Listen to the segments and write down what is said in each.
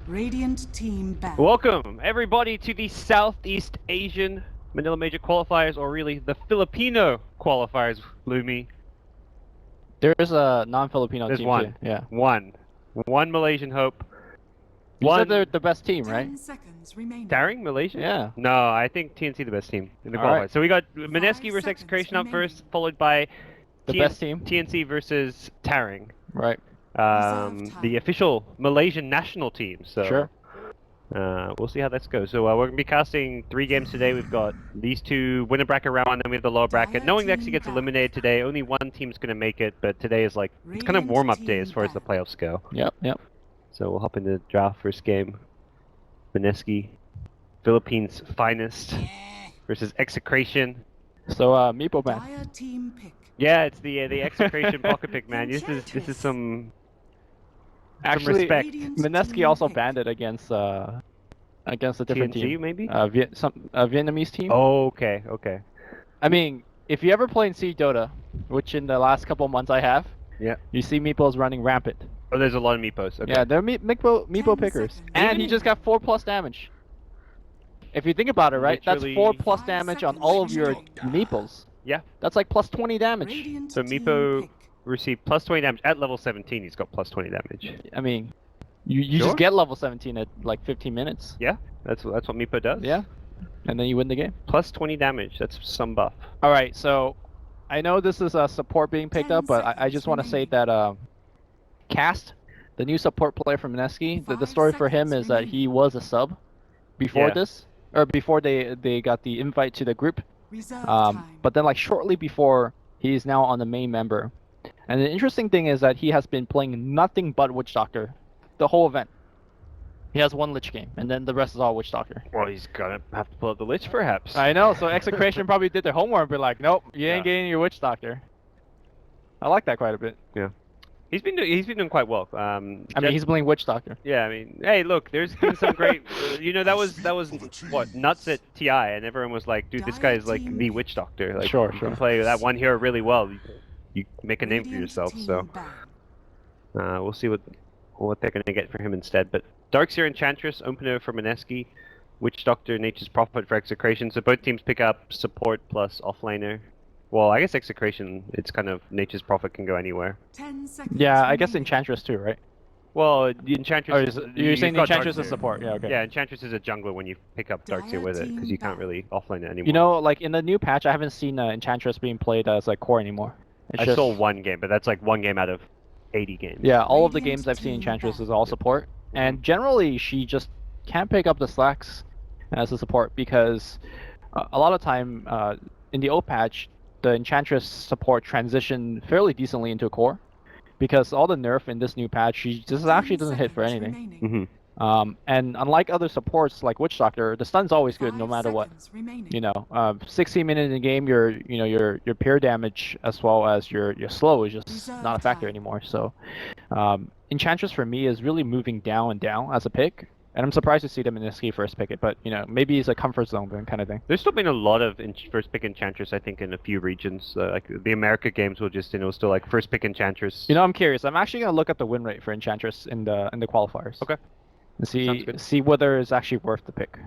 Radiant team back. Welcome, everybody, to the Southeast Asian Manila Major Qualifiers, or really the Filipino Qualifiers, Lumi. There is a non-Filipino There's team one. too. Yeah. One Malaysian hope. You said they're the best team, right? 10 seconds remaining. Daring Malaysia? Yeah. No, I think TNC the best team in the All qualifiers. right. So we got Mineski versus seconds Execration up remaining. first, followed by The best team. TNC versus Taring. Right. The official Malaysian national team. So Sure. we'll see how this goes. So we're going to be casting 3 games today. We've got these 2 winner bracket round, and then we have the lower bracket. Knowing that actually gets eliminated today, only one team's going to make it, but today is like, it's kind of warm-up day as far as the playoffs go. Yep. Yep. So we'll hop into the draft first game. Mineski, Philippines' finest, versus Execration. So Meepo man. Dire team pick. Yeah, it's the Execration pocket pick, man. This is some Actually, respect. Mineski also banned it against a different TNC, team. maybe? Vietnamese team. Oh, okay, okay. I mean, if you ever play in Sea Dota, which in the last couple months I have, Yeah. you see Meepos running rampant. Oh, there's a lot of Meepos. Okay. Yeah, they're Meepo 10 pickers, seconds. and he Even- just got 4+ damage. If you think about it, right, Literally- that's 4+ damage on all of your Meepos. Yeah. That's like plus 20 damage. Radiant So team Meepo pick. received plus 20 damage at level 17. He's got plus 20 damage. I mean, you Sure. just get level 17 at like 15 minutes. Yeah, that's what Meepo does. Yeah, and then you win the game. Plus 20 damage. That's some buff. All right, so I know this is a support being picked 10 up, but I just want to say seconds that Cast, the new support player from Mineski, the 5 story for him seconds is that he was a sub before Yeah. this, or before they got the invite to the group. Reserve time. But then like shortly before, he's now on the main member. And the interesting thing is that he has been playing nothing but Witch Doctor the whole event. He has 1 Lich game, and then the rest is all Witch Doctor. Well, he's gonna have to pull out the Lich, perhaps. I know, so Execration probably did their homework and be like, nope, you ain't Yeah. getting your Witch Doctor. I like that quite a bit. Yeah. He's been doing quite well. I mean, he's playing Witch Doctor. Yeah, I mean, hey, look, there's been some great. You know, that was what nuts at TI, and everyone was like, dude, this guy is like the Witch Doctor. Like, Sure, you sure. can play that one hero really well. You make a name for Radiant yourself. team So back. we'll see what they're gonna get for him instead. But Darkseer Enchantress, opener for Mineski, Witch Doctor, Nature's Prophet for Execration. So both teams pick up support plus offlaner. Well, I guess Execration, it's kind of Nature's Prophet can go anywhere. 10 seconds Yeah, I guess remaining. Enchantress too, right? Well, the Enchantress. Or you're saying the Enchantress is support? Yeah, okay. Yeah, Enchantress is a jungler when you pick up Darkseer with it, because you can't really offlane it anymore. You know, like in the new patch, I haven't seen Enchantress being played as like core anymore. It's I just- saw 1 game, but that's like 1 game out of 80 games. Yeah, all of the Radiant games I've seen team Enchantress back. is all support, and generally she just can't pick up the slacks as a support because a lot of time in the old patch, the Enchantress support transitioned fairly decently into core because all the nerf in this new patch, she just 10 actually doesn't hit for seconds anything. remaining. And unlike other supports like Witch Doctor, the stun's always good no 5 matter what. seconds remaining. You know, 16 minutes in the game, your pure damage as well as your slow is just Reserve not a factor time. anymore. So, Enchantress for me is really moving down and down as a pick, and I'm surprised to see them in this key first pick it. But you know, maybe it's a comfort zone kind of thing. There's still been a lot of first pick Enchantress, I think, in a few regions. Like the America games will just, still like first pick Enchantress. You know, I'm curious. I'm actually gonna look at the win rate for Enchantress in the qualifiers. Okay. And Sounds good. see whether it's actually worth the pick.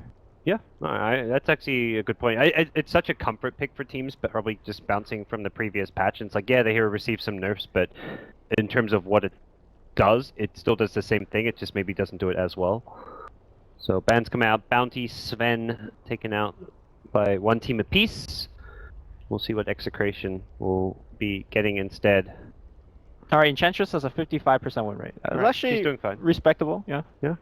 Yeah, no, that's actually a good point. It's such a comfort pick for teams, but probably just bouncing from the previous patch. And it's like, yeah, the hero received some nerfs, but in terms of what it does, it still does the same thing. It just maybe doesn't do it as well. So bans come out. Bounty, Sven taken out by 1 team apiece. We'll see what Execration will be getting instead. All right, Enchantress has a 55% win rate. That's Right, actually she's doing fine. respectable. Yeah. Yeah,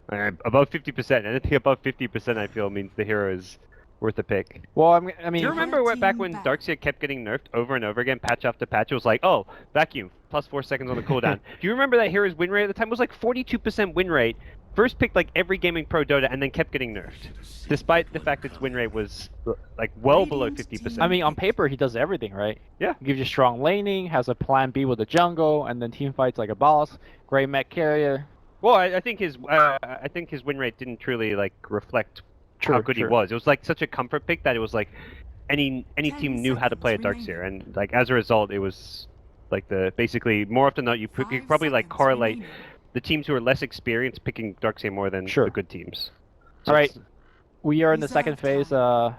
above 50%. Anything above 50%, I feel, means the hero is worth a pick. Well, I mean, Do you remember back when back. Darkseer kept getting nerfed over and over again, patch after patch? It was like, oh, vacuum, plus 4 seconds on the cooldown. Do you remember that hero's win rate at the time? It was like 42% win rate. First picked like every gaming pro Dota and then kept getting nerfed. Despite the fact its win rate was like well below 50%. I mean, on paper, he does everything, right? Yeah. Gives you strong laning, has a plan B with the jungle, and then team fights like a boss. Great mech carrier. Well, I think his win rate didn't truly like reflect how good he was. It was like such a comfort pick that it was like any 10 team knew how to play a seconds Darkseer, and like as a result, it was like basically more often than not you could probably like correlate the teams who are less experienced picking Darkseer more than Sure. the good teams. All right. it's- We are in the second Reserve phase.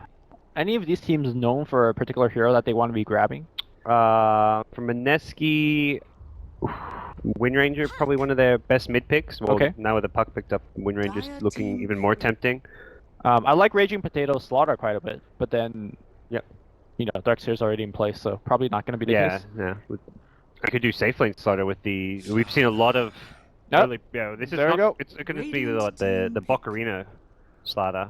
Any of these teams known for a particular hero that they want to be grabbing? For Mineski, Wind Ranger probably one of their best mid picks. Well, Okay. now with the puck picked up, Wind Ranger's Dire looking team even more buried. tempting. I like Raging Potato Slaughter quite a bit, but then, Yep. you know, Darkseer's already in place, so probably not going to be the Yeah, case. yeah. I could do safe lane starter with the. We've seen a lot of. Yep. Early, yeah, this is There we not, go. It's going to be Radiant the team Bocarina starter,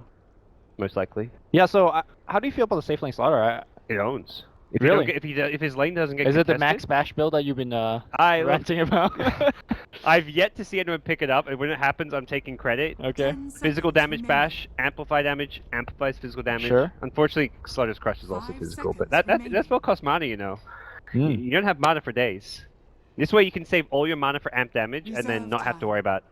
most likely. Yeah, so how do you feel about the safe lane Slaughter? It owns. If Really? if his lane doesn't get Is it the contested- max bash build that you've been I ranting about? I've yet to see anyone pick it up, and when it happens, I'm taking credit. Okay. 10 Physical seconds damage remaining. bash, amplify damage, amplifies physical damage. Sure. Unfortunately, Slaughter's Crush is also 5 physical, but seconds that remaining. that's what costs mana, you know. Hmm. You don't have mana for days. This way, you can save all your mana for amp damage, and then Reserve not have to time. worry about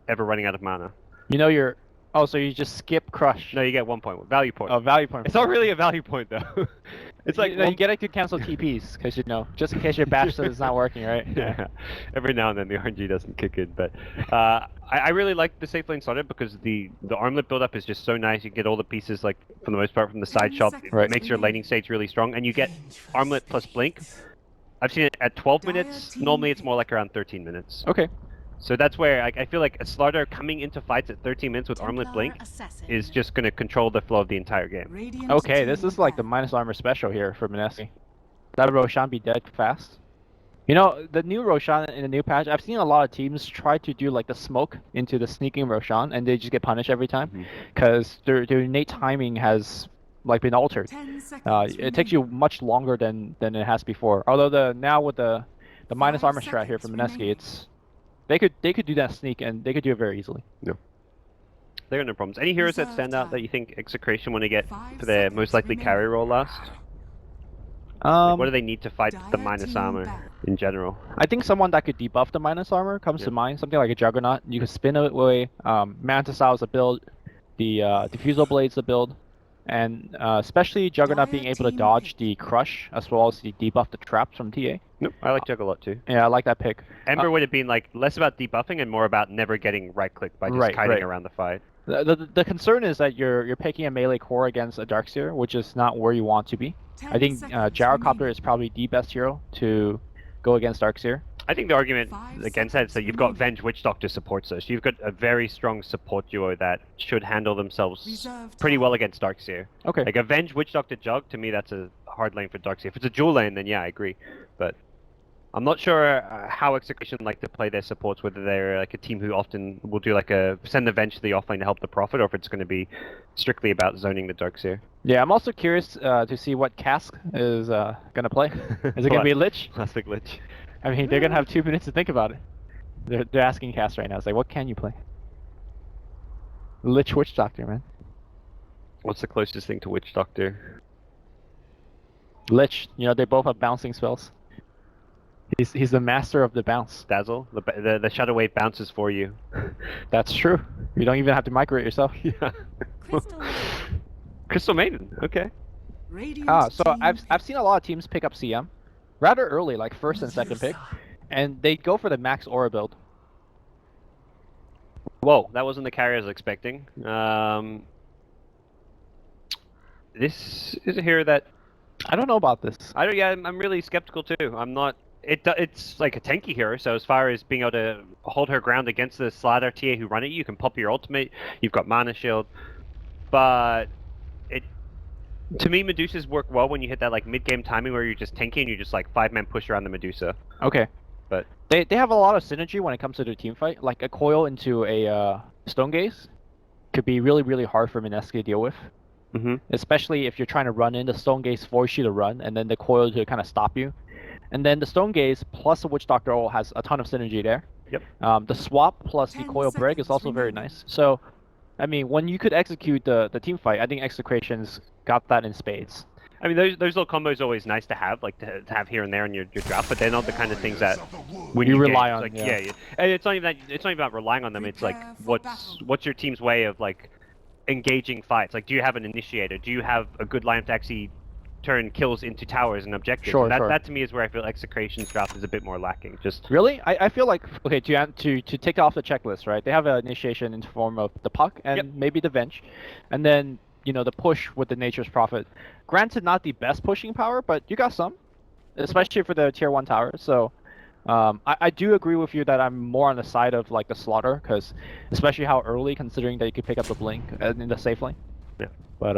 ever running out of mana. You know you're. Oh, so you just skip Crush. No, you get 1 point, value point. Oh, value point. It's not really a value point though. It's like you get it to cancel TPs because you know just in case your bash is not working, right? Yeah. Every now and then the RNG doesn't kick in, but I really like the safe lane starter because the armlet build-up is just so nice. You get all the pieces, like, for the most part, from the side 10 shop. seconds It makes your laning stage really strong, and you get armlet plus blink. I've seen it at 12 minutes. Normally it's more like around 13 minutes. Okay. So that's where I feel like a Slaughter coming into fights at 13 minutes with armlet blink is just going to control the flow of the entire game. Radiant Okay, this team is like the buried. minus armor special here for Mineski. That Roshan be dead fast. You know, the new Roshan in the new patch, I've seen a lot of teams try to do like the smoke into the sneaking Roshan, and they just get punished every time Mhm. because their innate timing has like been altered. 10 seconds It takes you remaining. much longer than it has before. Although now with the minus 5 armor strat here from seconds Mineski, remaining. it's they could do that sneak and they could do it very easily. There are no problems. Any heroes that Reserve stand out time. that you think Execration want to get 5 for their seconds most likely remaining. carry role last? Like, what do they need to fight the Dire minus team armor buried. in general? I think someone that could debuff the minus armor comes Yeah. to mind. Something like a Juggernaut. You could spin it away. Mantisaur is a build. The Diffusal Blade's a build. And especially Juggernaut being Dire able to team dodge pick. the Crush as well as the debuff the traps from TA. Nope, I like Jug a lot too. Yeah, I like that pick. Ember would have been like less about debuffing and more about never getting right clicked by just Right, kiting right. around the fight. The concern is that you're picking a melee core against a Darkseer, which is not where you want to be. 10 I think seconds Gyrocopter remaining. is probably the best hero to go against Darkseer. I think the argument 5 against that is that seconds you've got remaining. Venge Witch Doctor support, so you've got a very strong support duo that should handle themselves Reserve pretty time. well against Darkseer. Okay. Like a Venge Witch Doctor Jug, to me that's a hard lane for Darkseer. If it's a dual lane, then yeah, I agree. But I'm not sure how Execration like to play their supports, whether they're like a team who often will do like a send the Venge to the offlane to help the Prophet, or if it's going to be strictly about zoning the Darkseer. Yeah, I'm also curious to see what Cask is gonna play. Is it gonna be Lich? Classic Lich. I mean, they're gonna have 2 minutes to think about it. They're asking Cass right now. It's like, what can you play? Lich Witch Doctor, man. What's the closest thing to Witch Doctor? Lich. You know, they both have bouncing spells. He's the master of the bounce. Dazzle? The Shadow Wave bounces for you. That's true. You don't even have to migrate yourself. Yeah. Crystal Maiden. Crystal Maiden, okay. Radiant So team I've pick. seen a lot of teams pick up CM rather early, like first and second pick, and they go for the max aura build. Whoa, that wasn't the carry I was expecting. This is a hero that I don't know about this. I'm really skeptical too. I'm not. It's like a tanky hero, so as far as being able to hold her ground against the Slider TA who run at you, you can pop your ultimate. You've got mana shield, but to me, Medusas work well when you hit that like mid game timing where you're just tanky and you just like 5-man push around the Medusa. Okay. But They have a lot of synergy when it comes to their team fight. Like a coil into a stone gaze could be really, really hard for Mineski to deal with. mm-hmm. Especially if you're trying to run in, the stone gaze force you to run, and then the coil to kind of stop you. And then the stone gaze plus the witch doctor ult has a ton of synergy there. Yep. The swap plus the 10 coil break is seconds also very remaining. nice. So, I mean, when you could execute the team fight, I think Execration's got that in spades. I mean, those little combos are always nice to have, like to have here and there in your draft, but they're not the kind of things that when You you rely game, on, it's yeah. Like, yeah, and it's not even that. It's not even about relying on them. It's like Prepare for what's your team's way of like engaging fights. Like, do you have an initiator? Do you have a good lineup to actually turn kills into towers and objectives. Sure, and that, sure. that to me is where I feel Execration's draft is a bit more lacking. Just Really? I feel like, okay, to tick off the checklist, right? They have an initiation in the form of the puck and Yep. maybe the venge. And then, you know, the push with the Nature's Prophet. Granted, not the best pushing power, but you got some. Especially for the tier 1 tower. So, I do agree with you that I'm more on the side of, like, the Slaughter, because especially how early, considering that you could pick up the Blink in the safe lane. Yeah. But,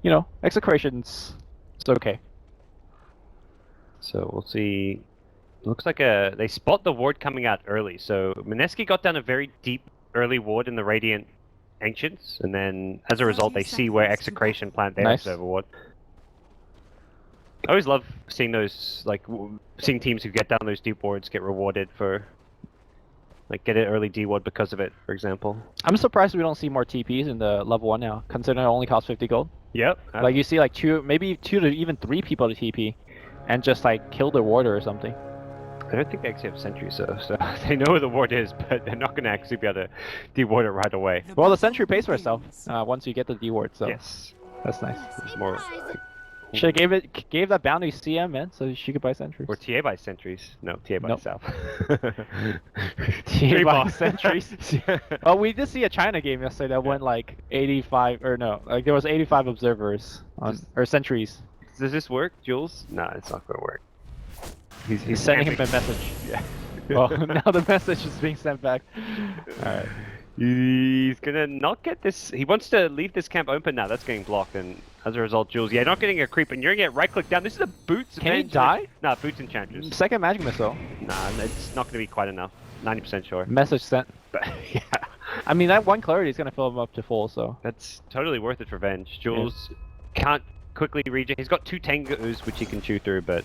you know, Execration's it's okay. so we'll see. Looks like they spot the ward coming out early. So Mineski got down a very deep early ward in the Radiant Ancients, and then as a result, they see where Execration plant their Nice. observer ward. I always love seeing those, like, seeing teams who get down those deep wards get rewarded for, like, get an early D ward because of it, for example. I'm surprised we don't see more TPs in the level 1 now, considering it only costs 50 gold. Yep. Like, you see, like, maybe 2 to even 3 people to TP, and just, like, kill their warder or something. I don't think they actually have sentries, so they know where the ward is, but they're not going to actually be able to de-ward it right away. Well, the sentry pays for itself once you get the D ward, so Yes. that's nice. It's more... Should gave that bounty CM, man, so she could buy sentries. Or TA by sentries. No, TA by Nope. south. TA buy boss. sentries. Oh, we did see a China game yesterday that went like 85, or no, like there was 85 observers on, or sentries. Does this work, Jules? No, it's not going to work. He's sending him a message. Yeah. Well, now the message is being sent back. Alright. He's gonna not get this. He wants to leave this camp open now. That's getting blocked, and as a result, Jules, yeah, not getting a creep, and you're gonna get right click down. This is a boots. Can he advantage. die? Nah, boots enchantress. Second magic missile. Nah, it's not gonna be quite enough. 90% sure. Message sent. But yeah, I mean, that one clarity is gonna fill him up to full, so. that's totally worth it for Venge. Jules can't quickly regen. He's got 2 Tangos which he can chew through, but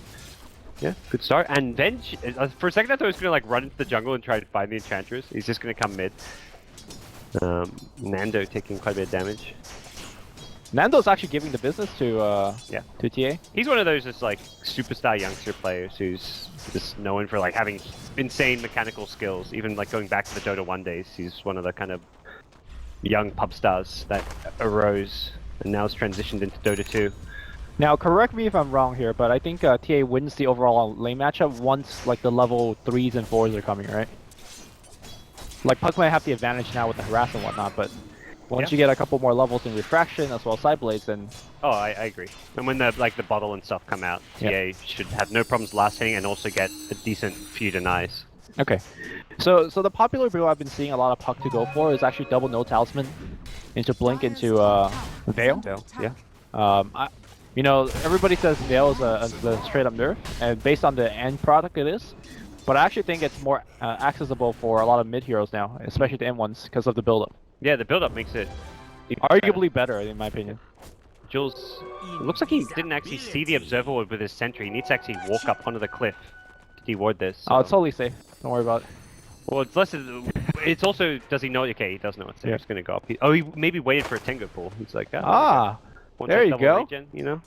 yeah, good start. And Venge, for a second I thought he was gonna like run into the jungle and try to find the enchantress. He's just gonna come mid. Nando taking quite a bit of damage. Nando's actually giving the business to to TA. He's one of those just like superstar youngster players who's just known for like having insane mechanical skills. Even like going back to the Dota 1 days, he's one of the kind of young pub stars that arose and now has transitioned into Dota 2. Now, correct me if I'm wrong here, but I think TA wins the overall lane matchup once like the level 3s and 4s are coming, right? Like Puck might have the advantage now with the harass and whatnot, but once you get a couple more levels in refraction as well as side blades, then Oh, I agree. And when the like the bottle and stuff come out, TA should have no problems last hitting and also get a decent few denies. okay. So the popular build I've been seeing a lot of Puck to go for is actually double no talisman into blink into Veil. Yeah. You know, everybody says Veil is a straight up nerf, and based on the end product it is. But I actually think it's more accessible for a lot of mid heroes now, especially the M1s, because of the build-up. Yeah, the build-up makes it Arguably better, in my opinion. Jules, it looks like he didn't actually see the observer ward with his sentry. He needs to actually walk up onto the cliff to de-ward this. Oh, it's totally safe. Don't worry about it. Well, it's less. It's also. Does he know? Okay, he does know it's there. Yeah. He's gonna go up. He maybe waited for a Tengu pull. He's like, There you go. Regen, you know.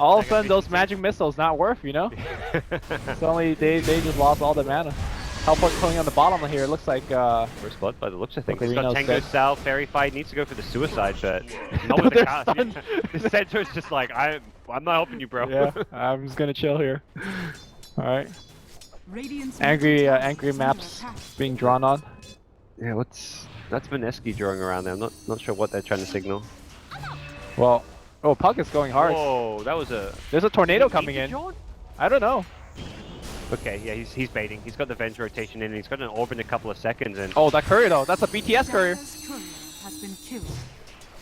All of a sudden, those magic missiles not worth, you know? It's only they just lost all the mana. Help us pulling on the bottom here. It looks like First blood by the looks of things. Look, He's got Reno's Tango dead. Sal, Fairy Fight, needs to go for the suicide, but not with the They're cast. stunned. The center's just like, I'm not helping you, bro. yeah, I'm just gonna chill here. All right. Angry maps being drawn on. Yeah, that's Mineski drawing around there. I'm not sure what they're trying to signal. Well, oh, Puck is going hard. Whoa, that was a... There's a tornado coming in. I don't know. Okay, yeah, he's baiting. He's got the Venge rotation in, and he's got an orb in a couple of seconds, and Oh, that courier though. That's a BTS courier.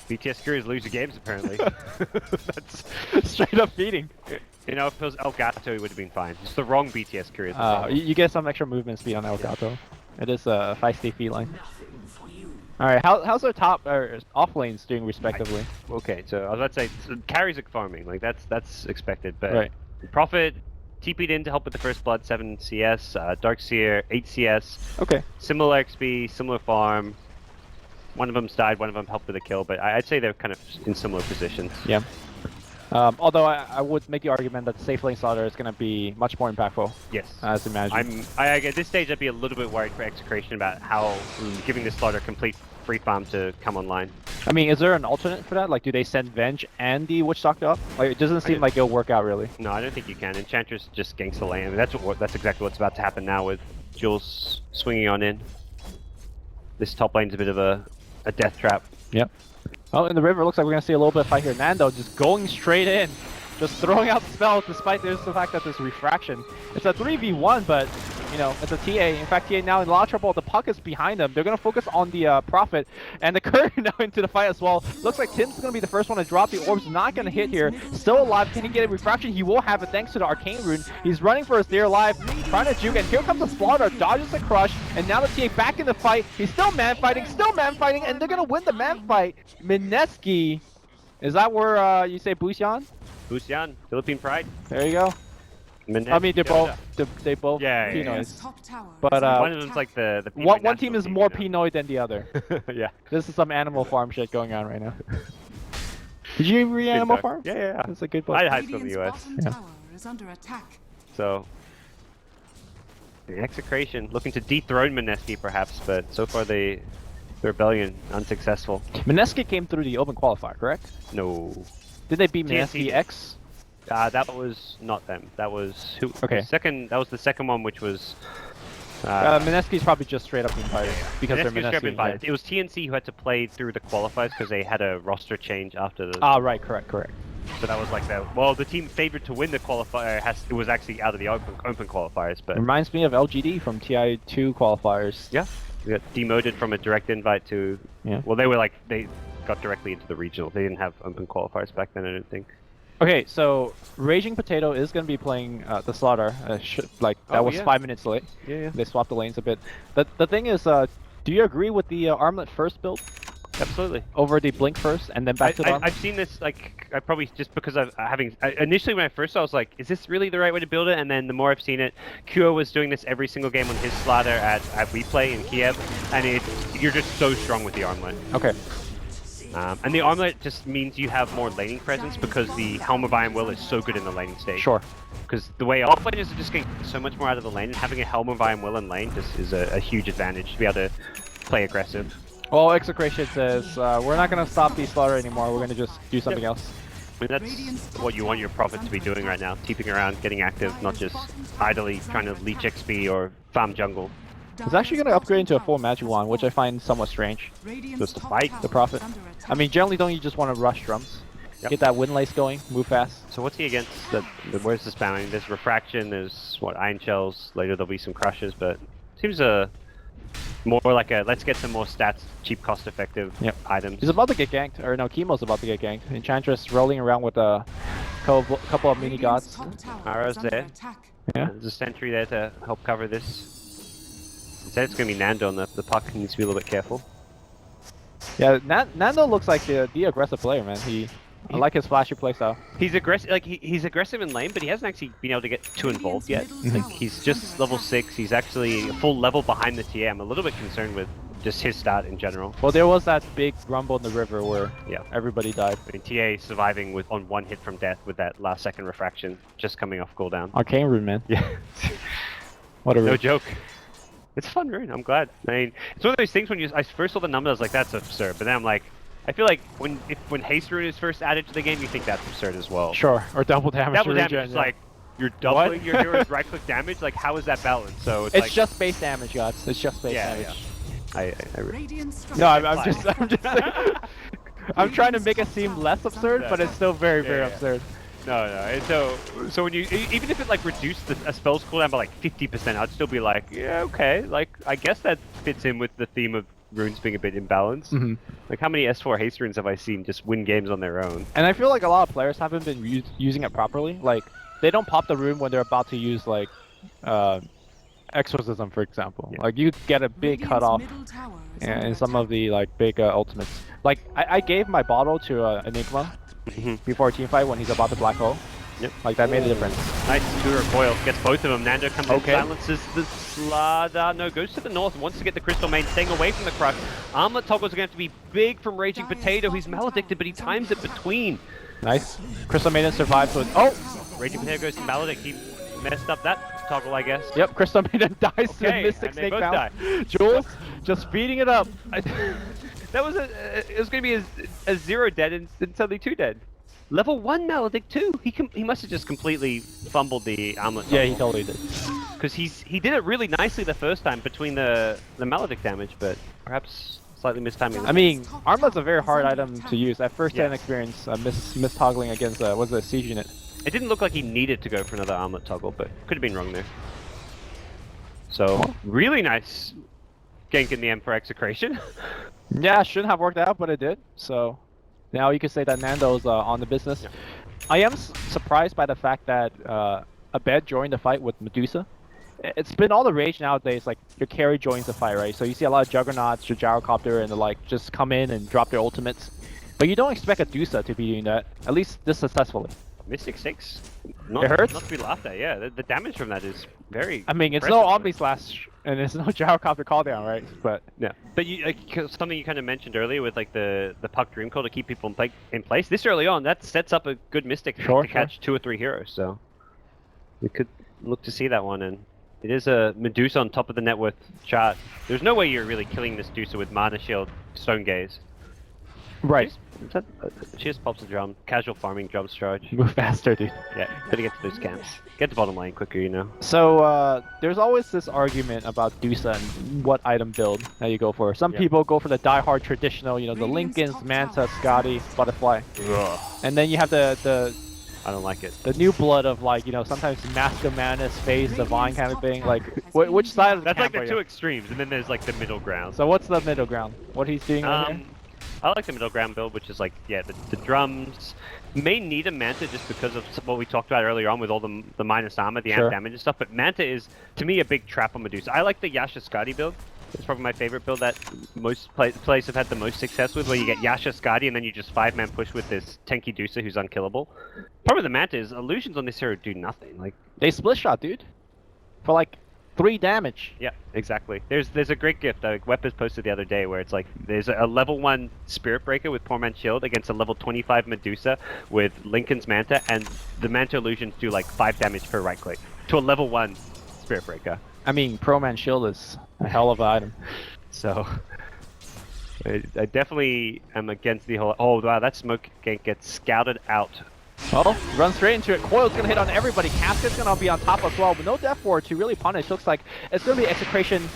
BTS Couriers lose the games, apparently. That's straight up feeding. You know, if it was Elgato, it would have been fine. It's the wrong BTS Couriers. You get some extra movement speed on Elgato. It is a feisty feline. Alright, how's our top or off lanes doing respectively? Okay, so I was about to say, so carries are farming, like that's expected, but Right. Prophet TP'd in to help with the first blood, 7 CS, Darkseer, 8 CS, Okay. similar XP, similar farm. One of them's died, one of them helped with a kill, but I'd say they're kind of in similar positions. Yeah. Although I would make the argument that the safe lane slaughter is going to be much more impactful, Yes. as imagined. I at this stage I'd be a little bit worried for Execration about how giving this slaughter complete free farm to come online. I mean, is there an alternate for that? Like, do they send Venge and the Witch Doctor up? Like, it doesn't seem like it'll work out really. No, I don't think you can. Enchantress just ganks the lane. I mean, that's exactly what's about to happen now with Jules swinging on in. This top lane's a bit of a death trap. Yep. Oh, in the river, it looks like we're gonna see a little bit of fight here. Nando just going straight in, just throwing out the spell, despite the fact that there's refraction. It's a 3v1, but you know, it's a TA. In fact, TA now in a lot of trouble. The puck is behind them. They're gonna focus on the Prophet and the Curry now into the fight as well. Looks like Tim's gonna be the first one to drop. The orb's not gonna hit here. Still alive. Can he get a refraction? He will have it thanks to the Arcane Rune. He's running for his dear life, trying to juke, and here comes the Slaughter, dodges the crush, and now the TA back in the fight. He's still man fighting, and they're gonna win the man fight. Mineski, is that where you say Busian? Busian, Philippine Pride. There you go. Mineski, I mean, they both yeah, Pinoys. Yeah. But one of them's like the Pinoy one team national is more you Pinoy than the other. know? Yeah. This is some Animal Farm shit going on right now. Did you read Animal talk. Farm? Yeah. That's a good book. I had high school in the US. Yeah. Is under attack. So, the Execration looking to dethrone Mineski perhaps, but so far the rebellion unsuccessful. Mineski came through the open qualifier, correct? No. Did they beat TNC. Mineski X? That was not them. That was who? Okay. That was the second one, which was. Mineski's probably just straight up invited because Mineski they're was straight up Mineski. invited. It was TNC who had to play through the qualifiers because they had a roster change after the. Ah, right, correct. So that was like the team favored to win the qualifier it was actually out of the open qualifiers, but. Reminds me of LGD from TI2 qualifiers. Yeah. We got demoted from a direct invite to. Yeah. Well, they got directly into the regional. They didn't have open qualifiers back then, I don't think. Okay, so Raging Potato is going to be playing the Slaughter. That was 5 minutes late. Yeah. They swapped the lanes a bit. The thing is, do you agree with the Armlet first build Absolutely. over the Blink first and then back to the Armlet? I've seen this, like, I probably just because initially when I first saw it, I was like, is this really the right way to build it? And then the more I've seen it, Kyo was doing this every single game on his Slaughter at WePlay in Kiev, and you're just so strong with the Armlet. Okay. And the Armlet just means you have more laning presence because the Helm of Iron Will is so good in the laning stage. Sure. Because the way offlaners are just getting so much more out of the lane, and having a Helm of Iron Will in lane just is a huge advantage to be able to play aggressive. Well, Execration says, we're not going to stop the Slaughter anymore, we're going to just do something else. I mean, that's what you want your Prophet to be doing right now, keeping around, getting active, not just idly trying to leech XP or farm jungle. He's actually going to upgrade into a full Magic Wand, which I find somewhat strange. Just to fight the Prophet. I mean, generally don't you just want to rush drums? Yep. Get that wind lace going, move fast. So what's he against? Where's the spamming? There's Refraction, there's Iron Shells, later there'll be some Crushes, but seems more like let's get some more stats, cheap, cost-effective items. He's about to get ganked, or no, Chemo's about to get ganked. Enchantress rolling around with a couple of mini gods. Ara's there. Yeah. There's a sentry there to help cover this. Instead it's going to be Nando on the puck, needs to be a little bit careful. Yeah, Nando looks like the aggressive player, man. I like his flashy playstyle. He's aggressive, he's aggressive in lane, but he hasn't actually been able to get too involved yet. Like, he's just level 6, he's actually a full level behind the TA. I'm a little bit concerned with just his start in general. Well, there was that big rumble in the river where everybody died. I mean, TA surviving on one hit from death with that last second refraction, just coming off cooldown. Arcane Rune, man. Yeah. What a rune. No joke. It's a fun rune, I'm glad. I mean, it's one of those things when I first saw the number, I was like, that's absurd. But then I'm like, I feel like when Haste Rune is first added to the game, you think that's absurd as well. Sure, or double damage. Double damage is like, you're doubling your hero's right-click damage? Like, how is that balanced? So it's like, just base damage, guys. It's just base damage. Yeah. I'm just I'm trying to make it seem less absurd, but it's still very, very absurd. No. And so when you, even if it like reduced a spell's cooldown by like 50%, I'd still be like, yeah, okay. Like, I guess that fits in with the theme of runes being a bit imbalanced. Like, how many S4 haste runes have I seen just win games on their own? And I feel like a lot of players haven't been using it properly. Like, they don't pop the rune when they're about to use like Exorcism, for example. Like, you get a big cutoff in some of the like big ultimates. Like, I gave my bottle to Enigma before a team fight when he's about to black hole. Yep. Like, that made a difference. Nice Tour Coil gets both of them. Nando comes in, silences the Slada. No, goes to the north, wants to get the Crystal Main, staying away from the Crush. Armlet toggles are going to have to be big from Raging Potato. He's maledicted, but he times it between. Nice. Crystal Maiden survives with... Raging Potato goes to Maledict. He messed up that toggle, I guess. Yep, Crystal Maiden dies to the Mystic Snake Bounce. Jules, just speeding it up. That was it was going to be a 0 dead and suddenly 2 dead. Level 1 Maledict too. He must have just completely fumbled the armlet. Yeah, he totally did. Because he did it really nicely the first time between the Maledict damage, but perhaps slightly mistiming. I mean, armlet's a very hard item to use. At first hand Yeah. experience, mis-toggling against was a siege unit. It didn't look like he needed to go for another armlet toggle, but could have been wrong there. So really nice gank in the end for Execration. Yeah, shouldn't have worked out, but it did. So now you can say that Nando's on the business. Yeah. I am surprised by the fact that Abed joined the fight with Medusa. It's been all the rage nowadays, like your carry joins the fight, right? So you see a lot of Juggernauts, your Gyrocopter, and the like just come in and drop their ultimates. But you don't expect a Medusa to be doing that, at least this successfully. Mystic 6. It hurts? Not to be laughed at, yeah. The damage from that is very I mean, it's impressive. no Omni Slash, and it's no Gyrocopter cooldown, right? But yeah. But you, like, something you kind of mentioned earlier with like the Puck Dream Call to keep people in place. This early on, that sets up a good Mystic to catch 2 or 3 heroes. So we could look to see that one, and it is a Medusa on top of the net worth chart. There's no way you're really killing this Medusa with Mana Shield, Stone Gaze. right, She just pops the drum. Casual farming drum strike. move faster, dude. Yeah, gotta get to those camps. Get to bottom lane quicker, you know. So there's always this argument about Dusa and what item build that you go for. Some people go for the die-hard traditional, you know, the Lincolns, Manta, Scotty, Butterfly. Ugh. And then you have the I don't like it. new blood of like, you know, sometimes Mask of Madness, Phase, Divine kind of thing. Like, which side of the That's like camp the are 2 you? extremes, and then there's like the middle ground. So what's the middle ground? What he's doing right here? I like the middle ground build, which is like, yeah, the drums. May need a Manta just because of what we talked about earlier on with all the minus armor, the amp damage and stuff, but Manta is, to me, a big trap on Medusa. I like the Yasha Skadi build. It's probably my favorite build that most players have had the most success with, where you get Yasha Skadi and then you just 5-man push with this tanky Dusa who's unkillable. Problem with the Manta is illusions on this hero do nothing. Like They split shot, dude. For like 3 damage. yeah, exactly. There's a great gift that Weppers posted the other day where it's like there's a level 1 Spirit Breaker with Poor Man's Shield against a level 25 Medusa with Lincoln's Manta, and the Manta illusions do like 5 damage per right click to a level 1 Spirit Breaker. I mean, Pro Man Shield is a hell of an item. So I definitely am against the whole. Oh wow, that smoke gank gets scouted out. Well, run straight into it. Coil's gonna hit on everybody. Casket's gonna be on top as well, but no death ward to really punish. Looks like it's gonna be Execration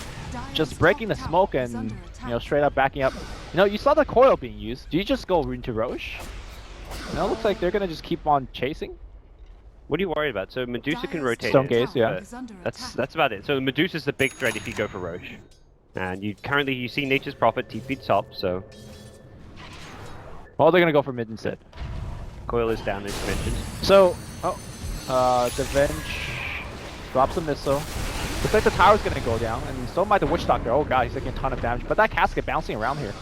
just breaking the smoke and, you know, straight up backing up. You know, you saw the coil being used. Do you just go into Roche? You know, it looks like they're gonna just keep on chasing. What are you worried about? So Medusa can rotate. Stone it, Gaze, yeah. but that's about it. So Medusa's the big threat if you go for Roche. And you see Nature's Prophet TP top, so Well, they're gonna go for mid instead. Coil is down as mentioned. So, the Venge drops a missile. Looks like the tower's gonna go down, and so might the Witch Doctor. Oh god, he's taking a ton of damage. But that Casket bouncing around here.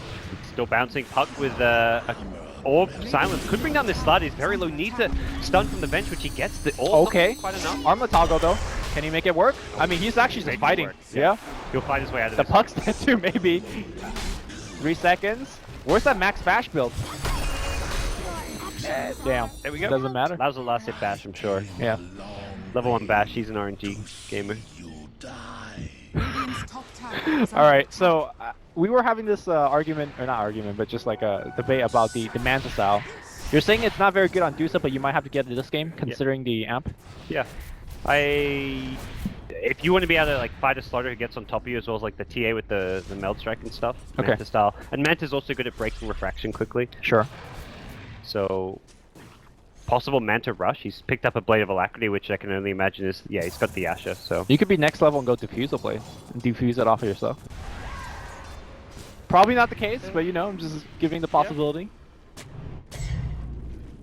Still bouncing. Puck with a Orb Silence. Could bring down this slot. He's very low. Needs a stun from the bench, which he gets. The Orb Okay. quite enough. Armor toggle though. Can he make it work? I mean, he's actually just Make it fighting. work, Yeah. He'll fight his way out of The this. Puck's dead too, maybe. 3 seconds. Where's that max bash build? Damn. There we go. Doesn't matter. That was the last hit bash, I'm sure. Yeah. Level 1 bash. He's an RNG gamer. All right. So we were having this argument, or not argument, but just like a debate about the Manta style. You're saying it's not very good on Dusa, but you might have to get it this game, considering the amp. Yeah. If you want to be able to like fight a Slaughter who gets on top of you, as well as like the TA with the Meld Strike and stuff. Okay. Manta style. And Manta's also good at breaking refraction quickly. Sure. So possible Manta rush. He's picked up a Blade of Alacrity, which I can only imagine is, yeah, he's got the Asha, so. You could be next level and go Diffusal Blade and diffuse it off of yourself. Probably not the case, but you know, I'm just giving the possibility.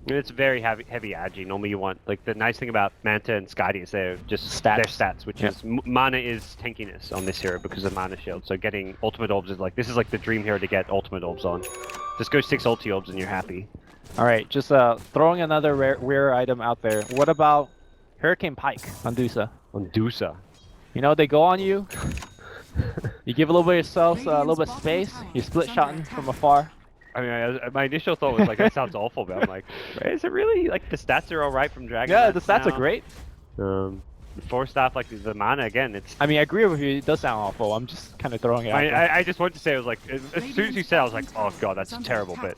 And it's very heavy agi. Normally you want, like, the nice thing about Manta and Skadi is they're just their stats, which is mana is tankiness on this hero because of Mana Shield. So getting Ultimate Orbs is like, this is like the dream hero to get Ultimate Orbs on. Just go 6 ulti orbs and you're happy. Alright, just throwing another rare item out there. What about Hurricane Pike on Dusa? On Dusa. You know, they go on you. You give a little bit of yourself, a little bit of space. You split shotting from afar. I mean, my initial thought was like, that sounds awful, but I'm like, is it really? Like, the stats are alright from Dragon? Yeah, Knight the stats now? are great. 4 staff like the mana again. It's. I mean, I agree with you. It does sound awful. I'm just kind of throwing it out there. I just wanted to say, I was like, as soon as you said, I was like, oh god, that's terrible. But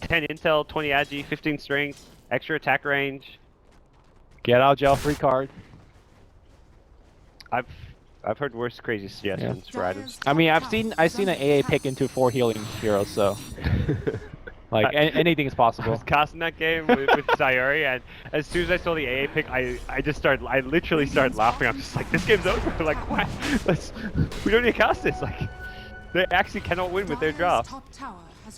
10 intel, 20 agi, 15 strength, extra attack range. Get out jail free card. I've heard worse crazy suggestions for items. I mean, I've seen an AA pick into 4 healing heroes, so like anything is I possible. was casting that game with Sayuri, and as soon as I saw the AA pick, I literally started laughing. I'm just like, this game's over. Like, what? We don't need to cast this. Like, they actually cannot win with their draft.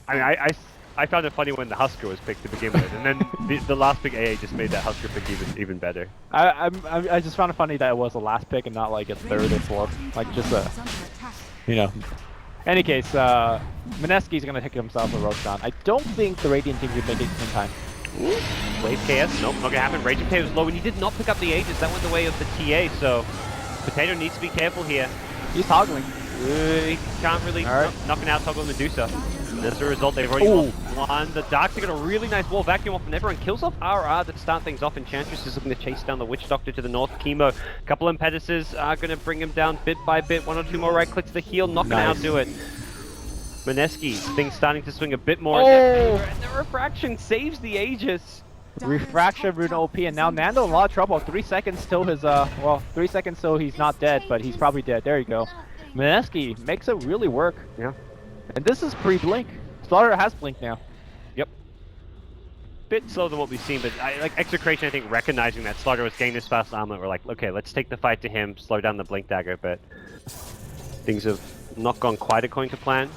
I mean, I found it funny when the Husker was picked to begin with, and then the last pick AA just made that Husker pick even better. I just found it funny that it was the last pick and not like a 3rd or 4th, like just a, you know. Any case, Mineski's gonna take himself a Roshan. I don't think the Radiant team can make it in time. Ooh, Wave KS, nope, not gonna happen. Raging K was low, and he did not pick up the Aegis. That went the way of the TA, so Potato needs to be careful here. He's toggling. He can't really knocking out Toggle Medusa. And as a result, they've already lost one. The Darks have got a really nice wall vacuum off, and everyone kills off RR to start things off. Enchantress is looking to chase down the Witch Doctor to the north. Chemo, a couple of Impetuses are going to bring him down bit by bit. 1 or 2 more right clicks to the heal, not going to outdo it. Mineski, things starting to swing a bit more. And the Refraction saves the Aegis. Refraction, Rune OP, and now Nando in a lot of trouble. 3 seconds till his, 3 seconds so he's not dead, but he's probably dead. There you go. Mineski makes it really work. Yeah. And this is pre-blink. Slaughter has blink now. Yep. Bit slower than what we've seen, but like Execration, I think, recognizing that Slaughter was getting this fast armor, we're like, okay, let's take the fight to him, slow down the blink dagger, but things have not gone quite according to plan.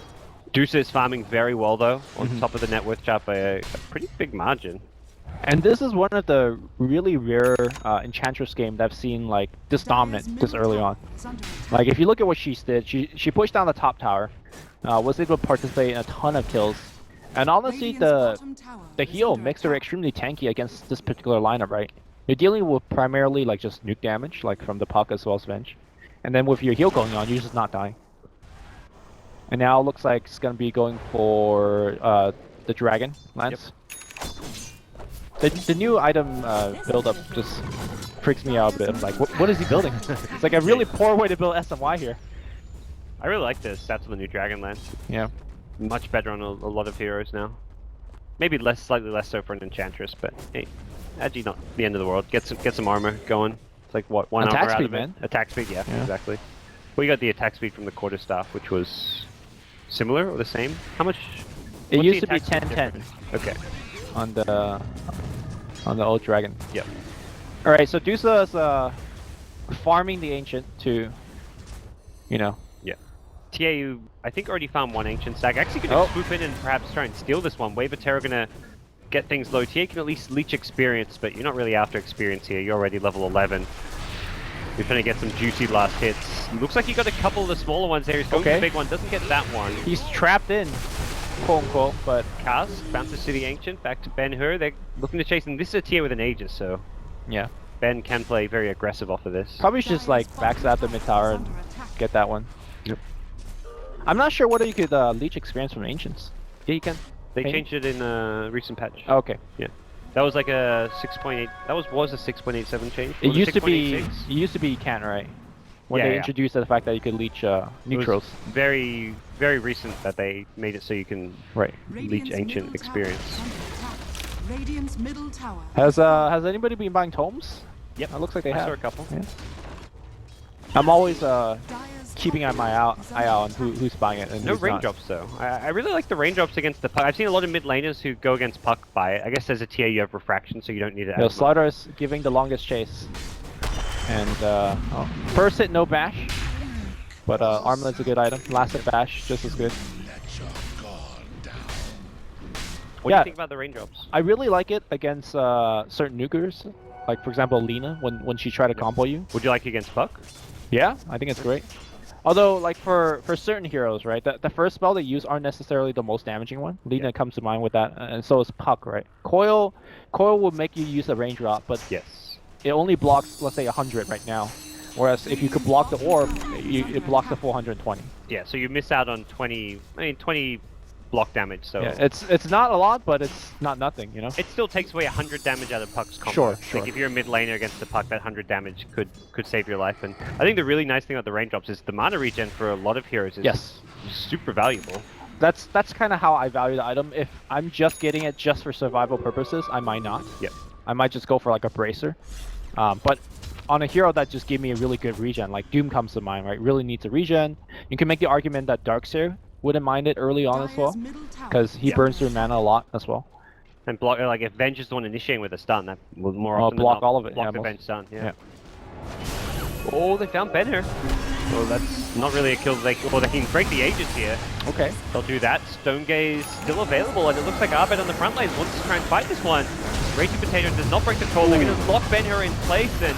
Dusa is farming very well though, on top of the net worth chart by a pretty big margin. And this is one of the really rare Enchantress game that I've seen like this dominant this early on. Like if you look at what she did, she pushed down the top tower, was able to participate in a ton of kills, and honestly the heal makes her extremely tanky against this particular lineup, right? You're dealing with primarily like just nuke damage, like from the puck as well as Venge, and then with your heal going on, you're just not dying. And now it looks like it's gonna be going for the Dragon Lance. Yep. The new item build-up just freaks me out a bit. I'm like, what is he building? It's like a really poor way to build SMY here. I really like the stats of the new Dragon Lance. Yeah. Much better on a lot of heroes now. Maybe slightly less so for an Enchantress, but hey, actually not the end of the world. Get some armor going. It's like what, 1 attack armor out speed, of it? man. Attack speed, yeah, exactly. Well, you got the attack speed from the quarterstaff, which was similar or the same. How much? It what's used the to be attack speed 10-10. difference? Okay. On the old dragon. Yep. All right, so Dusa is farming the ancient to, you know. Yeah. TAU, I think already found 1 ancient stack. Actually going to swoop in and perhaps try and steal this one. Wave of Terror going to get things low. TA can at least leech experience, but you're not really after experience here. You're already level 11. You're trying to get some juicy last hits. Looks like you got a couple of the smaller ones there. He's going for the big one. Doesn't get that one. He's trapped in, quote unquote, but Kaz bounces to the Ancient, back to Ben-Hur. They're looking to chase, and this is a tier with an Aegis, so yeah. Ben can play very aggressive off of this. Probably just like backstab the mid tower and get that one. Yep. I'm not sure whether you could leech experience from Ancients. Yeah, you can. They changed it in a recent patch. Oh, okay. Yeah. That was like a 6.8. That was a 6.87 change. It used to be. It used to be you can't, right? When they introduced the fact that you could leech neutrals. It was very, very recent that they made it so you can leech ancient experience. Radiant's middle tower. Has anybody been buying tomes? Yep. It looks like they have. I saw a couple. Yeah. I'm always keeping my eye out on who's buying it and no who's raindrops though. I really like the raindrops against the puck. I've seen a lot of mid laners who go against puck buy it. I guess as a TA you have refraction, so you don't need it. No, Slaughter is giving the longest chase. And first hit no bash, but Armlet's a good item. Last hit bash just as good. What do you think about the raindrops? I really like it against certain nukers, like for example Lina when she tried to combo you. Would you like it against puck? Yeah, I think it's great. Although, like for certain heroes, right, the first spell they use aren't necessarily the most damaging one. Lina comes to mind with that, and so is Puck, right? Coil will make you use a raindrop, but it only blocks, let's say, 100 right now. Whereas if you could block the orb, it blocks the 420. Yeah, so you miss out on 20. I mean, 20 block damage. So Yeah, it's not a lot, but it's not nothing, you know. it still takes away 100 damage out of Puck's combo. Sure, sure. Like if you're a mid laner against the Puck, that 100 damage could save your life. And I think the really nice thing about the raindrops is the mana regen for a lot of heroes is Yes. super valuable. That's kind of how I value the item. If I'm just getting it just for survival purposes, I might not. Yep. I might just go for like a bracer. But on a hero that just gave me a really good regen, like Doom comes to mind, right? Really needs a regen. You can make the argument that Darkseer wouldn't mind it early on as well, Dire's middle tower because he burns through mana a lot as well. And block, like if Venge is the one initiating with a stun, that will more Oh, often block than not all of it, block yeah, the most- Venge stun. Yeah. yeah. Oh, they found Ben here. So that's not really a kill. They can break the Aegis here. Okay. They'll do that. Stone Gaze still available, and it looks like Arbed on the front lines wants to try and fight this one. Raging Potato does not break the troll. They're going to lock Ben-Hur in place, and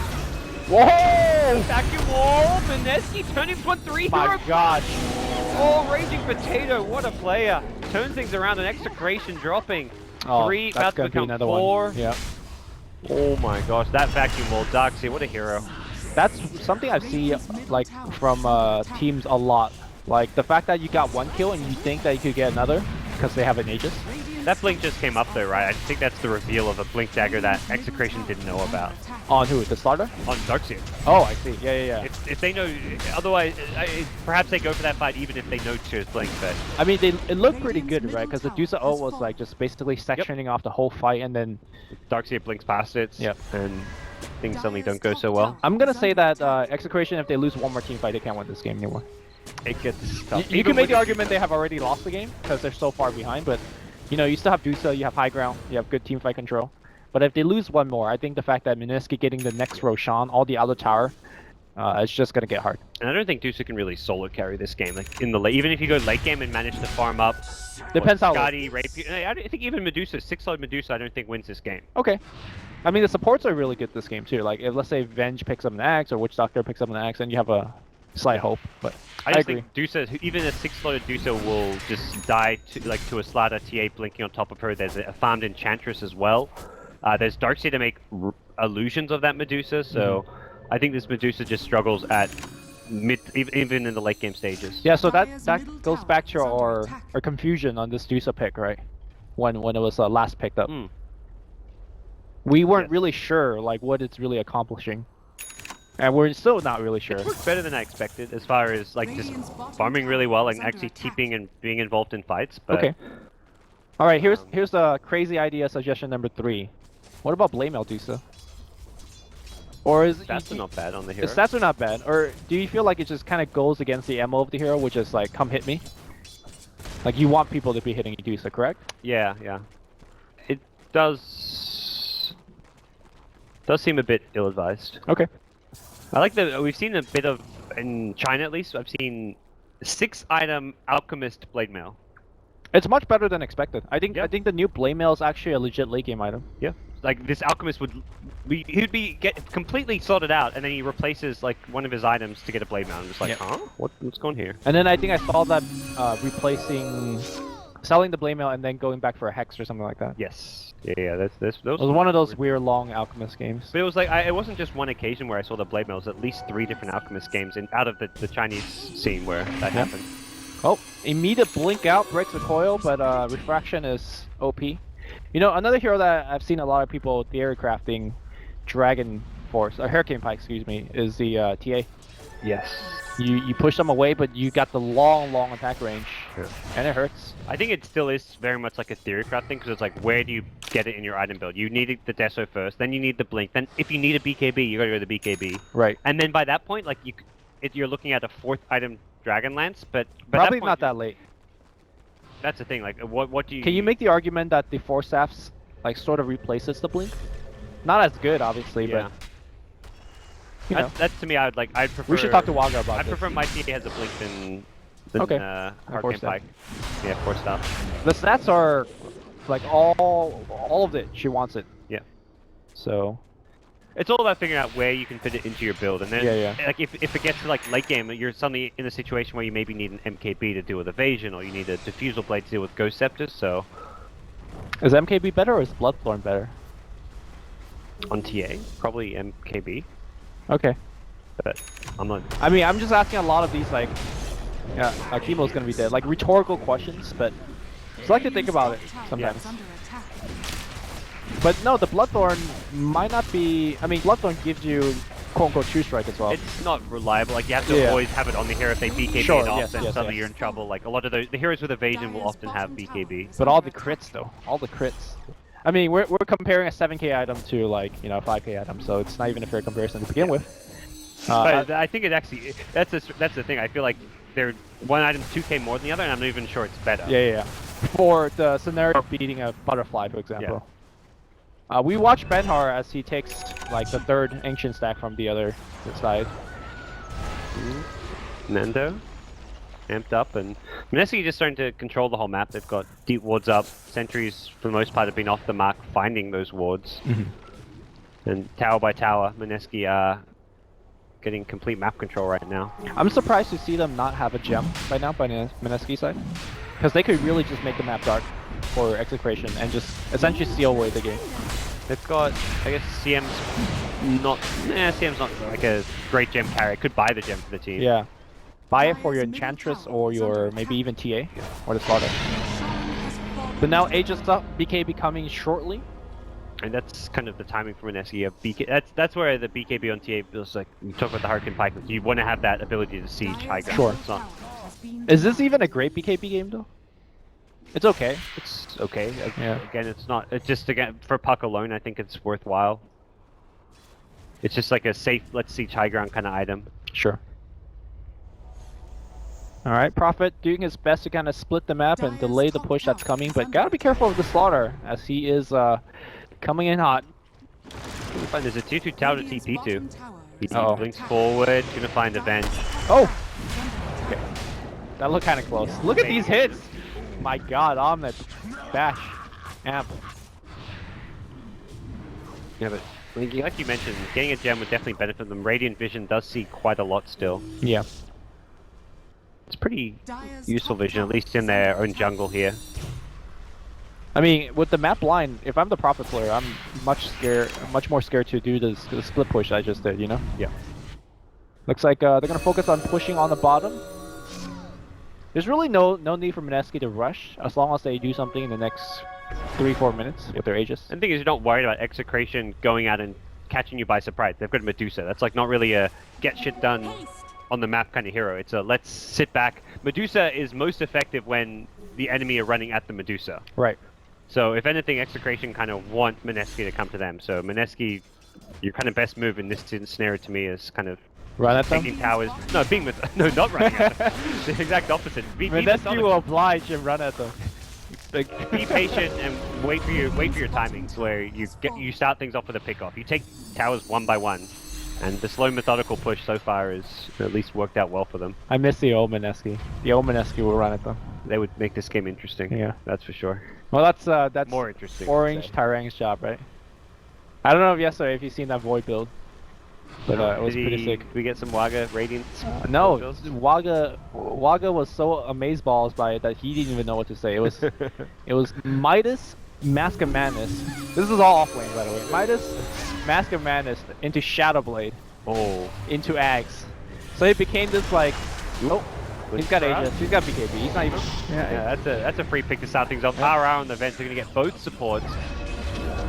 Whoa! vacuum wall. Mineski turning into a 3 My hero. gosh. Oh, Raging Potato, what a player. Turns things around, an Execration dropping. Oh, 3, that's about to gonna be become another 4. one. Yeah. Oh my gosh, that vacuum wall. Darkseer, what a hero. That's something I see like from teams a lot. Like the fact that you got one kill and you think that you could get another because they have an Aegis. That blink just came up though, right? I think that's the reveal of a blink dagger that Execration didn't know about. On who? The starter? On Darkseer. Oh, I see. Yeah. If they know, otherwise, perhaps they go for that fight even if they know Cheer's blink, but... I mean, it looked pretty good, right? Because the Dusa O was like just basically sectioning off the whole fight, and then Darkseer blinks past it, Yep. and things suddenly don't go so well. I'm gonna say that Execration, if they lose one more team fight, they can't win this game anymore. It gets tough. You can make the argument they have already lost the game because they're so far behind, but you know, you still have Dusa, you have high ground, you have good team fight control. But if they lose one more, I think the fact that Mineski getting the next Roshan, all the other tower, it's just gonna get hard. And I don't think Dusa can really solo carry this game. Like in the late, even if you go late game and manage to farm up. Depends how. Scotty, Rapier. I think even Medusa, 6-load Medusa, I don't think wins this game. Okay. I mean, the supports are really good this game too. Like, if let's say Venge picks up an axe or Witch Doctor picks up an axe, then you have a slight hope. But I I just agree. think Dusa, even a 6-loaded Dusa will just die to a Slaughter TA blinking on top of her. There's a farmed Enchantress as well. There's Darkseer to make illusions of that Medusa, so I think this Medusa just struggles at mid, even in the late game stages. Yeah, so Dire's that middle goes tower back to is under our attack. confusion on this Dusa pick, right? When it was last picked up. Mm. We weren't Yes. really sure like what it's really accomplishing. And we're still not really sure. It worked better than I expected as far as like just Radiant's bottom farming tower really well is and under actually attack. keeping and being involved in fights. But Okay. All right, here's the crazy idea suggestion number 3. What about Blame Medusa? Or is stats are not bad on the hero. the stats are not bad, or do you feel like it just kind of goes against the MO of the hero, which is like, come hit me? Like, you want people to be hitting Medusa, correct? Yeah. It does seem a bit ill-advised. Okay. I like that we've seen a bit of, in China at least, I've seen 6-item Alchemist Blade Mail. It's much better than expected. I think Yep. the new Blade Mail is actually a legit late game item. Yeah. Like this Alchemist he'd be completely sorted out, and then he replaces like one of his items to get a Blade Mail. I'm just like, Yep. huh? What's going here? And then I think I saw that selling the Blade Mail and then going back for a Hex or something like that. Yes. Yeah. Those. It was one of those weird long Alchemist games. But it was like it wasn't just one occasion where I saw the Blade Mail. It was at least 3 different Alchemist games out of the Chinese scene where that happened. Oh, immediate blink out breaks the coil, but refraction is OP. You know, another hero that I've seen a lot of people theory crafting, Dragon Force, or Hurricane Pike, excuse me, is the TA. Yes. You push them away, but you got the long attack range, Yeah. and it hurts. I think it still is very much like a theory craft thing, because it's like, where do you get it in your item build? You need the Deso first, then you need the Blink, then if you need a BKB, you gotta go to the BKB. Right. And then by that point, like, you're looking at a 4th item Dragonlance, but Probably that point, not that late. That's the thing, like, what do you... Can you make the argument that the Force Staffs, like, sort of replaces the blink? Not as good, obviously, Yeah. but... You know. That's to me, I'd prefer... We should talk to Waga about I this. prefer my TA has a Blink than Okay. Hurricane Force Pike. Yeah, 4 stuff. The stats are, like, all of it. She wants it. Yeah. So... It's all about figuring out where you can fit it into your build, and then Yeah. like if it gets to like late game, you're suddenly in a situation where you maybe need an MKB to deal with evasion, or you need a Diffusal Blade to deal with Ghost Scepter. So Is MKB better or is Bloodthorn better? on TA, probably MKB, Okay. but I'm not. I mean, I'm just asking a lot of these, like... Yeah, Akimo's gonna be dead. Like, rhetorical questions, but... So I like to think about it sometimes. But no, the Bloodthorn might not be... I mean, Bloodthorn gives you quote-unquote true strike as well. It's not reliable. Like, you have to always have it on the hero. If they BKB Sure, it off, yes, then yes, suddenly yes. you're in trouble. Like, a lot of the heroes with evasion will often have BKB. But all the crits though, all the crits. I mean, we're comparing a 7k item to like, you know, a 5k item, so it's not even a fair comparison to begin with. But I think it actually, that's the thing. I feel like one item's 2k more than the other, and I'm not even sure it's better. Yeah. For the scenario of beating a butterfly, for example. We watch Benhar as he takes like the third ancient stack from the other side. Nando, amped up, and Mineski just starting to control the whole map. They've got deep wards up. Sentries, for the most part, have been off the mark, finding those wards. And tower by tower, Mineski are getting complete map control right now. I'm surprised to see them not have a gem right now by Mineski side, because they could really just make the map dark for Execration and just essentially steal away the game. They've got, I guess, CM's not like a great gem carry. It could buy the gem for the team. Yeah. Buy it for your Enchantress or your maybe even TA or the Slaughter. But now Aegis up, BKB coming shortly. And that's kind of the timing for Mineski. That's where the BKB on TA feels like, you talk about the Hurricane Pike, you want to have that ability to siege high ground. Sure. It's not, Is this even a great BKB game though? It's okay. it's okay. Yeah. Again, it's not, it's just, again, for Puck alone, I think it's worthwhile. It's just like a safe, let's siege high ground kind of item. Sure. Alright, Prophet doing his best to kind of split the map and delay the push that's coming, but gotta be careful with the Slaughter as he is coming in hot. Fine, there's a 2-2 tower to TP to. He Uh-oh. blinks forward, gonna find a vent. Oh! Okay. That looked kind of close. Look at these hits! My god, Ahmed. Bash. Amp. Yeah, but like you mentioned, getting a gem would definitely benefit them. Radiant Vision does see quite a lot still. Yeah. It's pretty useful vision, at least in their own jungle here. I mean, with the map line, if I'm the Prophet player, I'm much more scared to do the split push I just did, you know? Yeah. Looks like they're gonna focus on pushing on the bottom. There's really no need for Mineski to rush, as long as they do something in the next 3-4 minutes with their Aegis. And the thing is, you're not worried about Execration going out and catching you by surprise. They've got a Medusa. That's like not really a get shit done on the map kind of hero. It's a let's sit back. Medusa is most effective when the enemy are running at the Medusa. Right. So if anything, Execration kind of want Mineski to come to them. So Mineski, your kind of best move in this scenario to me is kind of Run at them? taking towers. No, being with no, not running at them. The exact opposite. Mineski will oblige and run at them. Like, be patient and wait for your timings where you start things off with a pick off. You take towers one by one, and the slow methodical push so far has at least worked out well for them. I miss the old Mineski. The old Mineski will run at them. They would make this game interesting. Yeah, that's for sure. Well, that's more interesting. Orange Tyrang's job, right? I don't know if you've seen that Void build, but it was pretty sick. Did we get some Waga Radiance? No, Waga was so amazeballs by it that he didn't even know what to say. It was it was Midas, Mask of Madness. This is all offlane, by the way. Midas, Mask of Madness into Shadowblade. Oh. Into Ags. So it became this like, oh, he's got Aegis, he's got BKB. He's not even. Yeah, that's a free pick to start things off. Power Hour on the vents are gonna get both supports.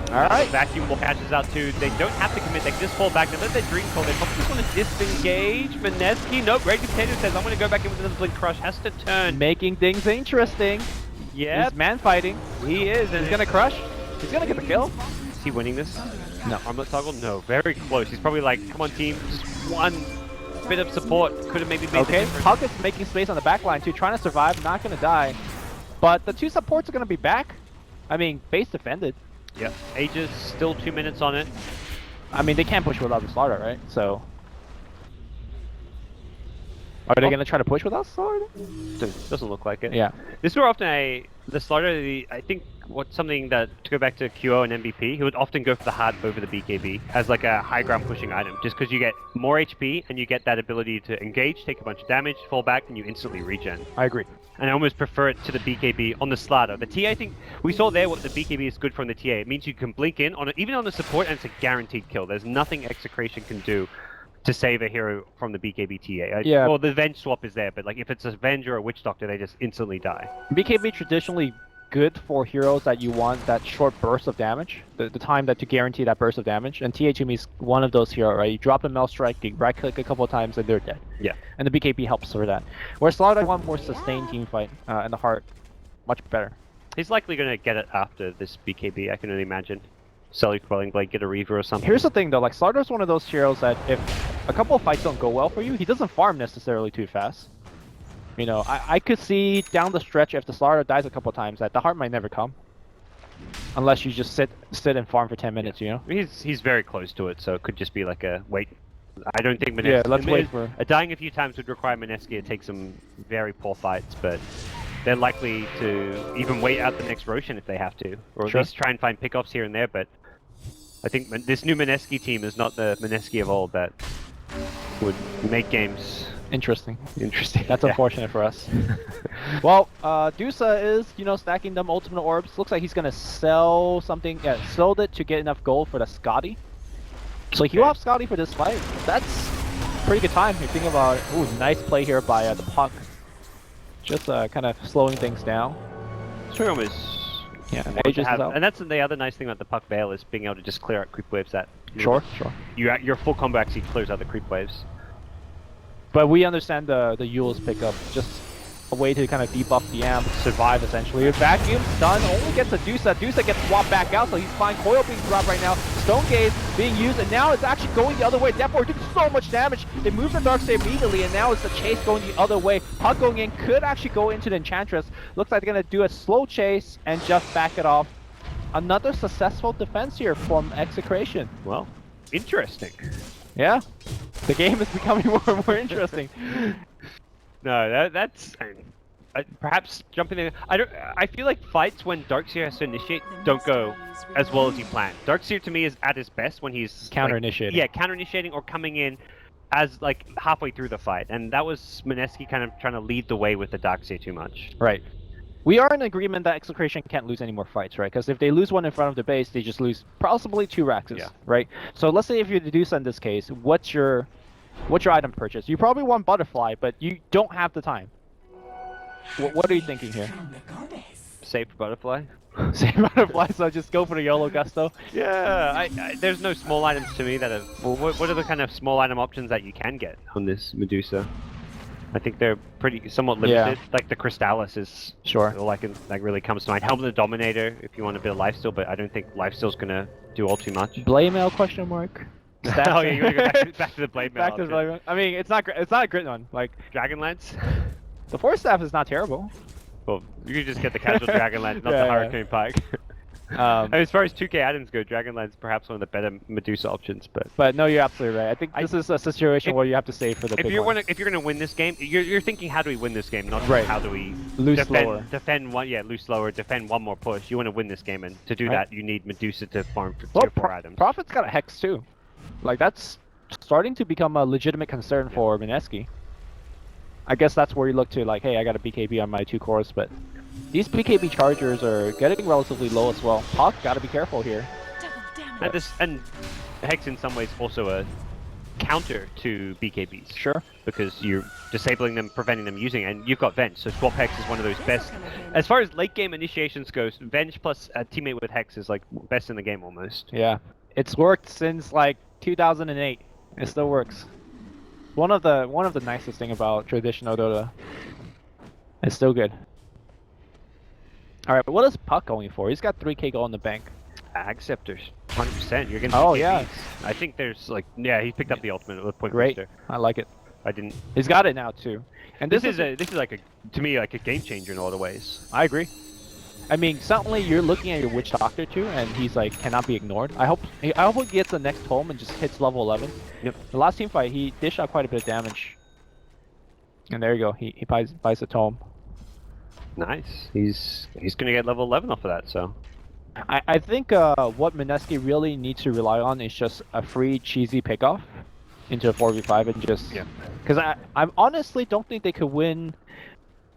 Alright. Vacuum will catches out too. They don't have to commit, they can just fall back. They let their dream call. They probably just want to disengage. Mineski, nope, Great Potato says, I'm gonna go back in with another Blink Crush. Has to turn. Making things interesting. Yeah. He's man fighting. He is. And he's gonna crush. He's gonna get the kill. Is he winning this? No. Armlet toggle? No. Very close. He's probably like, come on team, just one bit of support. Could have maybe made the difference. Puck is making space on the back line too, trying to survive, not gonna die. But the two supports are gonna be back. I mean, base defended. Yep. Aegis, still 2 minutes on it. I mean, they can't push without the Slaughter, right? So... Are they gonna try to push without Slaughter? Doesn't look like it. Yeah. This is where often the Slaughter, I think something that, to go back to QO and MVP, he would often go for the hard over the BKB as like a high ground pushing item, just because you get more HP and you get that ability to engage, take a bunch of damage, fall back, and you instantly regen. I agree. And I almost prefer it to the BKB on the Slaughter. The TA, I think, we saw there what the BKB is good from the TA. It means you can blink in, even on the support, and it's a guaranteed kill. There's nothing Execration can do to save a hero from the BKB TA. Yeah. Well, the Venge swap is there, but like if it's a Venge or a Witch Doctor, they just instantly die. BKB traditionally good for heroes that you want that short burst of damage, the time that to guarantee that burst of damage. And TA to me is one of those heroes, right? You drop a Mel Strike, you right click a couple of times, and they're dead. Yeah. And the BKB helps for that. Whereas Slaughter, I want more sustained team fight, and the heart, much better. He's likely going to get it after this BKB, I can only imagine. Sell Quelling Blade, get a Reaver or something. Here's the thing though, like Slaughter's one of those heroes that if a couple of fights don't go well for you, he doesn't farm necessarily too fast. You know, I could see down the stretch if the Slaughter dies a couple of times that the heart might never come. Unless you just sit and farm for 10 minutes, you know? He's very close to it, so it could just be like a wait. I don't think Mineski... Yeah, let's wait for... Dying a few times would require Mineski to take some very poor fights, but they're likely to even wait out the next Roshan if they have to. Or at least try and find pickoffs here and there, but I think this new Mineski team is not the Mineski of old that would make games... Interesting. That's unfortunate for us. Well, Dusa is, you know, stacking them ultimate orbs. Looks like he's gonna sell something. Yeah, sold it to get enough gold for the Scotty. So he'll have Scotty for this fight. That's pretty good time if you think about it. Ooh, nice play here by the Puck. Just kind of slowing things down. Strom is... Yeah, Aegis is out. And that's the other nice thing about the Puck Veil is being able to just clear out creep waves that... Sure. Your full combo actually clears out the creep waves. But we understand the Yule's pickup, just a way to kind of debuff the amp, survive essentially. Vacuum, stun, only gets a Dusa. Dusa gets swapped back out, so he's fine. Coil being dropped right now. Stone Gaze being used, and now it's actually going the other way. Therefore, doing so much damage. They move the Darkseid immediately, and now it's the chase going the other way. Puck going in could actually go into the Enchantress. Looks like they're going to do a slow chase and just back it off. Another successful defense here from Execration. Well, interesting. Yeah, the game is becoming more and more interesting. No, that's perhaps jumping in. I feel like fights when Darkseer has to initiate don't go as well as you plan. Darkseer to me is at his best when he's counter-initiating. Yeah, counter-initiating or coming in as like halfway through the fight, and that was Mineski kind of trying to lead the way with the Darkseer too much. Right. We are in agreement that Execration can't lose any more fights, right? Because if they lose one in front of the base, they just lose possibly 2 Raxes, right? So let's say if you deduce in this case, what's your item purchase? You probably want Butterfly, but you don't have the time. What are you thinking here? Save for Butterfly. Save Butterfly, so just go for the YOLO Gusto? Yeah, there's no small items to me that are... Well, what are the kind of small item options that you can get on this Medusa? I think they're somewhat limited. Yeah. Like the Crystallis is all I can really comes to mind. Helm of the Dominator if you want a bit of lifesteal, but I don't think lifesteal's gonna do all too much. Blade Mail question mark? Oh yeah, you gotta go back to the Blade Mail. Back to the Blade Mail. I mean, it's not a great one. Like Dragonlance. The Force Staff is not terrible. Well, you could just get the casual Dragonlance, not the Hurricane Pike. And as far as 2K items go, Dragonlance perhaps one of the better Medusa options, but no, you're absolutely right. I think this is a situation where you have to save for the big one. If you're gonna win this game, you're thinking how do we win this game, not how do we defend one, lose slower, defend one more push. You want to win this game, and to do that, you need Medusa to farm for 3 or 4 items. Prophet's got a Hex too. Like that's starting to become a legitimate concern for Mineski. I guess that's where you look to like, hey, I got a BKB on my 2 cores, but these BKB chargers are getting relatively low as well. Puck, gotta be careful here. And Hex in some ways also a counter to BKBs. Sure. Because you're disabling them, preventing them using it, and you've got Venge, so Swap Hex is one of those best. As far as late game initiations goes, Venge plus a teammate with Hex is like best in the game almost. Yeah. It's worked since like 2008. It still works. One of the nicest thing about traditional Dota. It's still good. Alright, but what is Puck going for? He's got 3k gold in the bank. Acceptors, 100%. You're gonna. Oh yeah. I think there's like he picked up the ultimate with point. Great. Booster. I like it. I didn't. He's got it now too. And this is like to me like a game changer in a lot of ways. I agree. I mean, suddenly you're looking at your Witch Doctor too, and he's like cannot be ignored. I hope he gets the next home and just hits level 11. Yep. The last team fight, he dished out quite a bit of damage. And there you go. He buys the tome. Nice. He's gonna get level 11 off of that. So. I think what Mineski really needs to rely on is just a free cheesy pickoff into a 4v5 and just because I honestly don't think they could win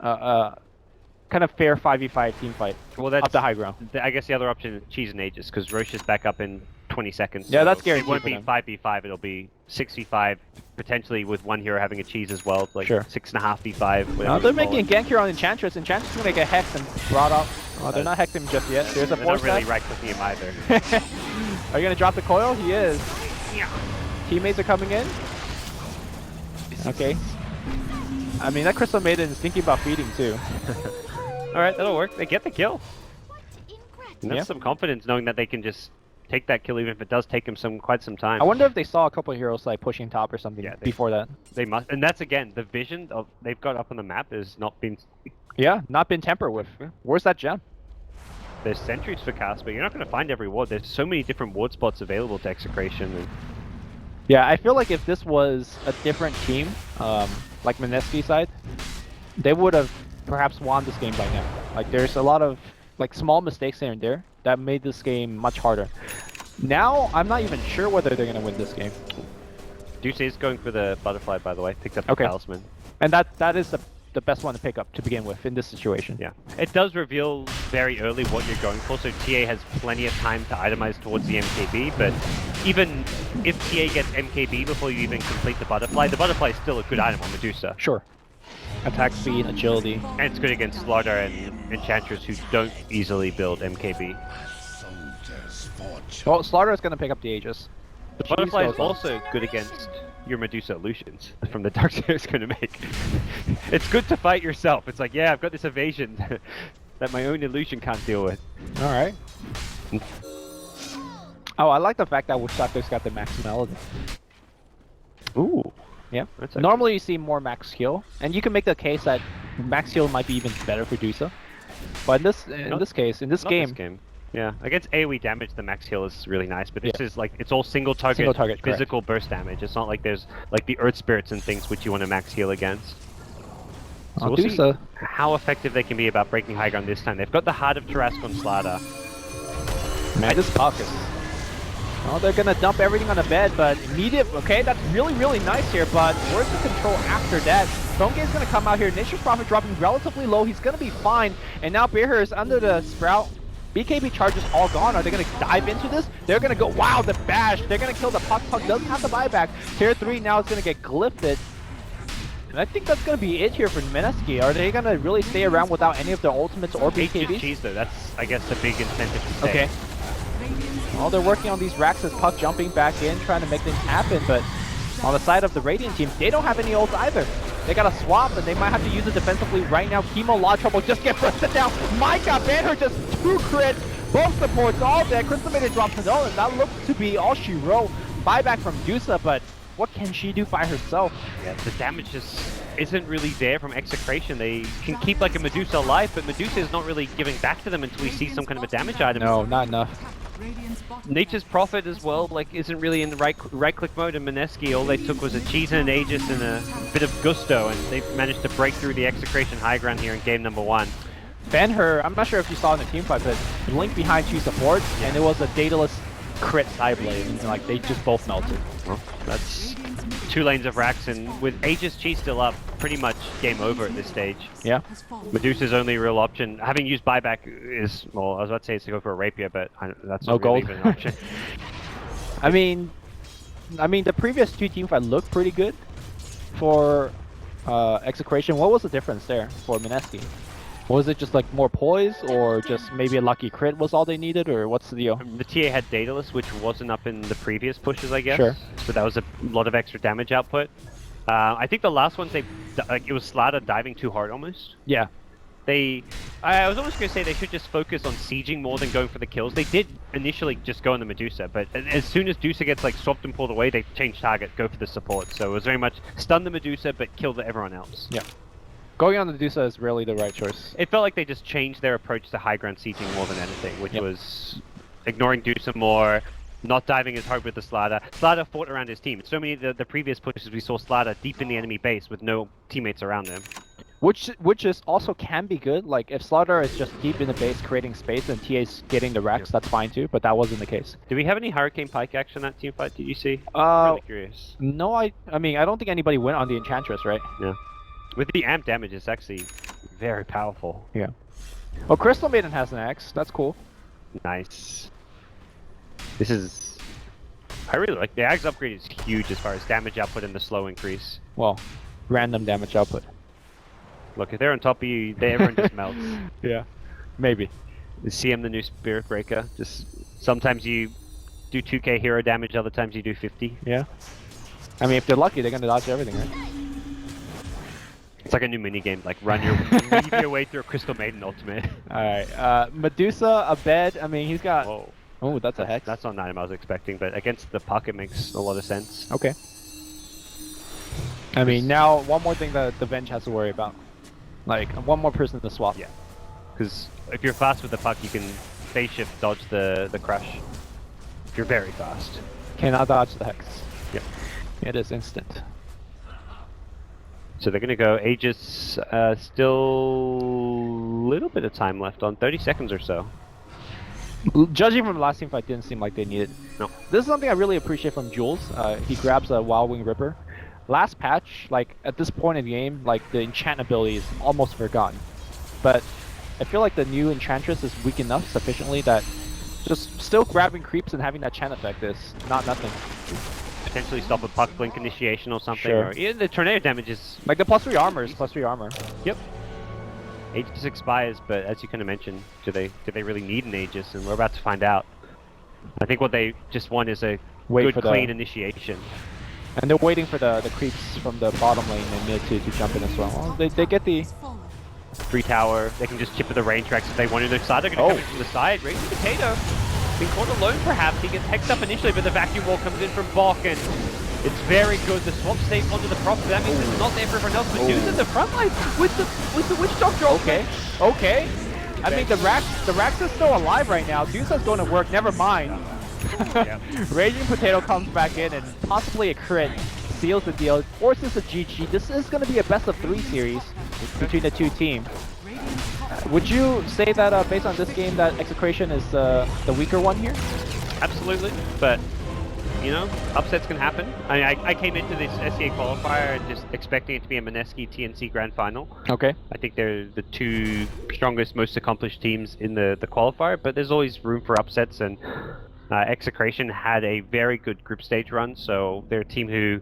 kind of fair 5v5 team fight. Well, that's up the high ground. I guess the other option is Cheese and Aegis because Roche is back up in 20 seconds. Yeah, that's It guaranteed won't for be them. 5v5, it'll be 6v5, potentially with one hero having a cheese as well, like Sure. 6.5v5. No, they're making a gank here on Enchantress. Enchantress is gonna get hexed and brought up. Oh, they're not hexed him just yet. There's a They're force not really stack. right-clicking him either. Are you gonna drop the coil? He is. Yeah. Teammates are coming in. Okay. I mean, that Crystal Maiden is thinking about feeding too. Alright, that'll work. They get the kill. And that's Yeah. some confidence knowing that they can just take that kill even if it does take them quite some time. I wonder if they saw a couple of heroes like pushing top or something Yeah, before that. They must, and that's again, the vision of they've got up on the map has not been. Yeah, not been tempered with. Where's that gem? There's sentries for cast, but you're not going to find every ward. There's so many different ward spots available to Execration. And Yeah, I feel like if this was a different team, like Mineski side, they would have perhaps won this game by now. Like there's a lot of like small mistakes here and there that made this game much harder. Now I'm not even sure whether they're gonna win this game. Duce is going for the butterfly, by the way. Picked up the Okay. talisman. And that is the best one to pick up to begin with in this situation. Yeah, it does reveal very early what you're going for, so TA has plenty of time to itemize towards the MKB, but even if TA gets MKB before you even complete the butterfly is still a good item on Medusa. Sure. Attack speed, agility. And it's good against Slaughter and Enchantress who don't easily build MKB. Well, Slaughter is gonna pick up the Aegis. The butterfly is also good against your Medusa illusions from the Dark Side is going to make. It's good to fight yourself. It's like, yeah, I've got this evasion that my own illusion can't deal with. Alright. Oh, I like the fact that Wushako's got the max melody. Ooh. Yeah. That's Normally you see more max heal, and you can make the case that max heal might be even better for Dusa. But in this game, yeah, against AoE damage, the max heal is really nice, but this Yeah. is like, it's all single target correct. physical burst damage. It's not like there's like the Earth Spirits and things which you want to max heal against. So we'll see Dusa. how effective they can be about breaking high ground this time. They've got the Heart of Tarrasque on Slada. Man, this puck is... Oh, they're gonna dump everything on the bed, but immediate... Okay, that's really, really nice here, but where's the control after that? Stonegate's gonna come out here. Nature's Prophet dropping relatively low. He's gonna be fine. And now Beerher is under the Sprout. BKB charges all gone. Are they going to dive into this? They're going to go, wow, the bash. They're going to kill the puck. Puck doesn't have the buyback. Tier 3 now is going to get glyphed. And I think that's going to be it here for Mineski. Are they going to really stay around without any of their ultimates or BKBs? Cheese though, that's I guess the big incentive to stay. Okay. Well, they're working on these racks as Puck jumping back in, trying to make things happen, but on the side of the Radiant team, they don't have any ults either. They got a swap, and they might have to use it defensively right now. Chemo, a lot of trouble, just get bursted down. My God, Banner just 2 crits. Both supports all dead. Crystal Maiden drops an ult, and that looks to be all she wrote. Buyback from Dusa, but what can she do by herself? Yeah, the damage just isn't really there from Execration. They can keep like a Medusa alive, but Medusa is not really giving back to them until we see some kind of a damage item. No, not enough. Nature's Prophet as well, like, isn't really in the right click mode, and Mineski, all they took was a cheese and an Aegis and a bit of gusto, and they've managed to break through the Execration high ground here in game number 1. Ben-Hur, I'm not sure if you saw in the team fight, but Link behind 2 supports, and it was a dataless crit Psyblade, and like they just both melted. Well, that's 2 lanes of racks, and with Aegis cheese still up, pretty much game over at this stage. Yeah. Medusa's only real option, having used buyback is, well, I was about to say it's to go for a rapier, but that's No not really gold. even an option. I mean, the previous 2 team fight looked pretty good for Execration. What was the difference there for Mineski? Was it just like more poise, or just maybe a lucky crit was all they needed, or what's the deal? The TA had Daedalus, which wasn't up in the previous pushes, I guess. Sure. So that was a lot of extra damage output. I think the last ones, it was Slada diving too hard almost. Yeah. I was almost going to say they should just focus on sieging more than going for the kills. They did initially just go on the Medusa, but as soon as Medusa gets like swapped and pulled away, they change target, go for the support. So it was very much stun the Medusa, but kill everyone else. Yeah. Going on the Medusa is really the right choice. It felt like they just changed their approach to high ground sieging more than anything, which was ignoring Dusa more, not diving as hard with the Slada. Slada fought around his team. In so many of the previous pushes, we saw Slada deep in the enemy base with no teammates around him. Which is also can be good. Like if Slaughter is just deep in the base creating space and TA's getting the racks, that's fine too, but that wasn't the case. Do we have any Hurricane Pike action in that team fight? Did you see? I'm really curious. No, I mean, I don't think anybody went on the Enchantress, right? Yeah. With the amp damage, it's actually very powerful. Yeah. Well, Crystal Maiden has an X. That's cool. Nice. This is I really like the Ag's upgrade is huge as far as damage output and the slow increase. Well, random damage output. Look, if they're on top of you, everyone just melts. Yeah, maybe. Is CM the new Spirit Breaker? Just sometimes you do 2k hero damage, other times you do 50. Yeah. I mean, if they're lucky, they're gonna dodge everything, right? It's like a new mini game, like weave your way through a Crystal Maiden ultimate. Alright, Medusa, a bed. I mean, he's got... Whoa. Oh, that's a hex. That's not an item I was expecting, but against the puck it makes a lot of sense. Okay. I mean, now one more thing that the Venge has to worry about. Like, one more person to swap. Yeah. Because if you're fast with the puck, you can phase shift dodge the crush. If you're very fast. Cannot dodge the hex. Yep. It is instant. So they're gonna go Aegis, still a little bit of time left on, 30 seconds or so. Judging from the last team fight, didn't seem like they needed. No. This is something I really appreciate from Jules. He grabs a Wild Wing Ripper. Last patch, like at this point in the game, like the enchant ability is almost forgotten. But I feel like the new Enchantress is weak enough sufficiently that just still grabbing creeps and having that chant effect is not nothing. Potentially stop a puck blink initiation or something. Sure. Or even the tornado damage is... Like the +3 armor is +3 armor. Yep. Aegis expires, but as you kind of mentioned, do they really need an Aegis? And we're about to find out. I think what they just want is a good, clean initiation. And they're waiting for the creeps from the bottom lane and mid to jump in as well. Well, they get the... Free tower, they can just chip at the rain tracks if they want to. The side, they're going to come in from the side. Raging Potato, been caught alone perhaps. He gets hexed up initially, but the vacuum wall comes in from Bok, and it's very good. The swap stays onto the prop, so that means it's not there for everyone else. But Medusa in the front line with the Witch Doctor. Okay. I mean, the Rax is still alive right now. Dusa's going to work, never mind. Raging Potato comes back in and possibly a crit. Seals the deal, forces a GG. This is going to be a best of 3 series between the two teams. Would you say that based on this game that Execration is the weaker one here? Absolutely, but you know, upsets can happen. I came into this SCA qualifier just expecting it to be a Mineski TNC Grand Final. Okay. I think they're the 2 strongest, most accomplished teams in the qualifier, but there's always room for upsets, and Execration had a very good group stage run, so they're a team who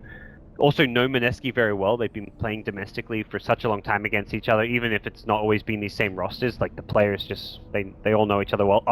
also know Mineski very well. They've been playing domestically for such a long time against each other, even if it's not always been these same rosters. Like the players just, they all know each other well.